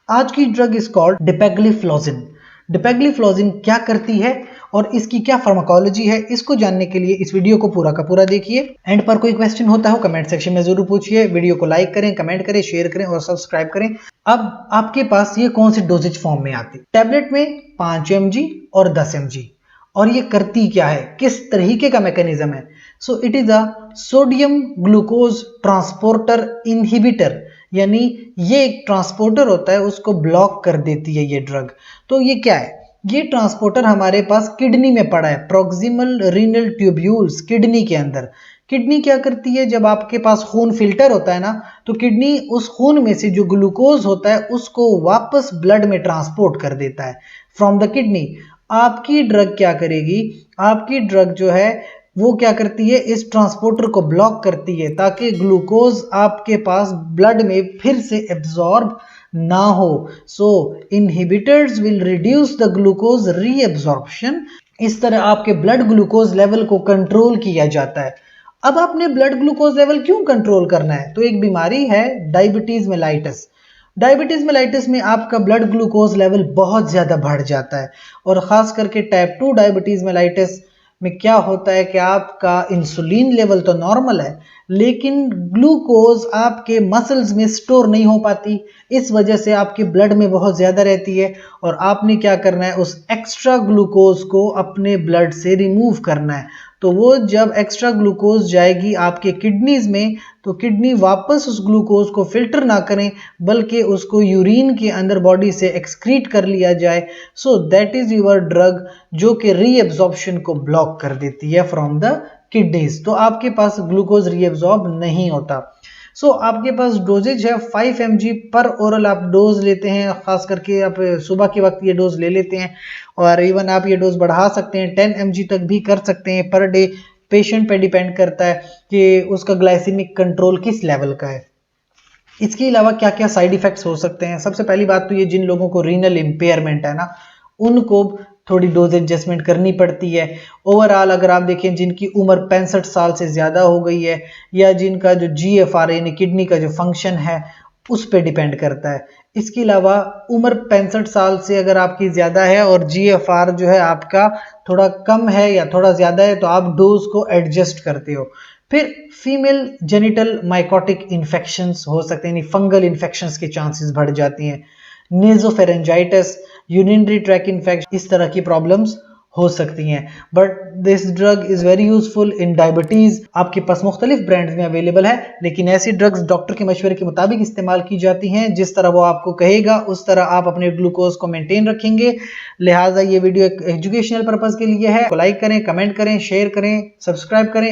आज की drug is called डिपैग्लिफ्लोजिन। डिपैग्लिफ्लोजिन क्या करती है और इसकी क्या फार्माकोलॉजी है, इसको जानने के लिए इस वीडियो को पूरा का पूरा देखिए। एंड पर कोई क्वेश्चन होता हो कमेंट सेक्शन में जरूर पूछिए। वीडियो को लाइक करें, कमेंट करें, शेयर करें और सब्सक्राइब करें। अब आपके पास ये कौन सी डोजेज फॉर्म में आती है? टैबलेट में 5 mg और 10 mg। और ये करती क्या है, किस तरीके का मैकेनिज्म है? So it is a sodium glucose transporter inhibitor, यानी ये एक ट्रांसपोर्टर होता है, उसको ब्लॉक कर देती है ये ड्रग। तो ये क्या है? ये ट्रांसपोर्टर हमारे पास किडनी में पड़ा है, प्रॉक्सिमल रीनल ट्यूब्यूल्स, किडनी के अंदर। किडनी क्या करती है, जब आपके पास खून फिल्टर होता है ना, तो किडनी उस खून में से जो ग्लूकोज होता है उसको वापस ब्लड में ट्रांसपोर्ट कर देता है फ्रॉम द किडनी। आपकी ड्रग क्या करेगी? आपकी ड्रग जो है वो क्या करती है, इस ट्रांसपोर्टर को ब्लॉक करती है ताकि ग्लूकोज आपके पास ब्लड में फिर से एब्जॉर्ब ना हो। So inhibitors will reduce the glucose reabsorption. इस तरह आपके ब्लड ग्लूकोज लेवल को कंट्रोल किया जाता है। अब आपने ब्लड ग्लूकोज लेवल क्यों कंट्रोल करना है? तो एक बीमारी है डायबिटीज मेलाइटस। डायबिटीज मेलाइटिस में आपका ब्लड ग्लूकोज लेवल बहुत ज़्यादा बढ़ जाता है, और ख़ास करके टाइप 2 डायबिटीज मेलाइटिस में क्या होता है कि आपका इंसुलिन लेवल तो नॉर्मल है, लेकिन ग्लूकोज आपके मसल्स में स्टोर नहीं हो पाती। इस वजह से आपके ब्लड में बहुत ज़्यादा रहती है, और आपने क्या करना है, उस एक्स्ट्रा ग्लूकोज को अपने ब्लड से रिमूव करना है। तो वो जब एक्स्ट्रा ग्लूकोज जाएगी आपके किडनीज में, तो किडनी वापस उस ग्लूकोज को फिल्टर ना करें, बल्कि उसको यूरिन के अंदर बॉडी से एक्सक्रीट कर लिया जाए। So that is your drug, जो कि रीएब्जॉर्प्शन को ब्लॉक कर देती है फ्रॉम द किडनीज। तो आपके पास ग्लूकोज रीएब्जॉर्ब नहीं होता। सो आपके पास डोजेज है 5 mg पर ओरल आप डोज लेते हैं, खास करके आप सुबह के वक्त ये डोज ले लेते हैं, और इवन आप ये डोज बढ़ा सकते हैं, 10 mg तक भी कर सकते हैं पर डे। पेशेंट पे डिपेंड करता है कि उसका ग्लाइसेमिक कंट्रोल किस लेवल का है। इसके अलावा क्या क्या साइड इफेक्ट्स हो सकते हैं? सबसे पहली बात तो ये, जिन लोगों को रीनल इम्पेयरमेंट है ना, उनको थोड़ी डोज एडजस्टमेंट करनी पड़ती है। ओवरऑल अगर आप देखें, जिनकी उम्र 65 साल से ज़्यादा हो गई है, या जिनका जो GFR यानी किडनी का जो फंक्शन है उस पर डिपेंड करता है। इसके अलावा उम्र 65 साल से अगर आपकी ज़्यादा है और GFR जो है आपका थोड़ा कम है या थोड़ा ज़्यादा है, तो आप डोज को एडजस्ट करते हो। फिर फीमेल जेनिटल माइकोटिक इन्फेक्शंस हो सकते हैं, फंगल इन्फेक्शंस के चांसेस बढ़ जाती हैं। नेजोफेरेंजाइटिस, यूरिनरी ट्रैक इन्फेक्शन, इस तरह की प्रॉब्लम्स हो सकती हैं। But this drug is very useful in diabetes. आपके पास मुख्तलिफ ब्रांड्स में अवेलेबल है, लेकिन ऐसी ड्रग्स डॉक्टर के मशवरे के मुताबिक इस्तेमाल की जाती हैं। जिस तरह वो आपको कहेगा उस तरह आप अपने ग्लूकोज को मेंटेन रखेंगे। लिहाजा ये वीडियो एक एजुकेशनल पर्पज के लिए है। लाइक करें, कमेंट करें, शेयर करें, सब्सक्राइब करें।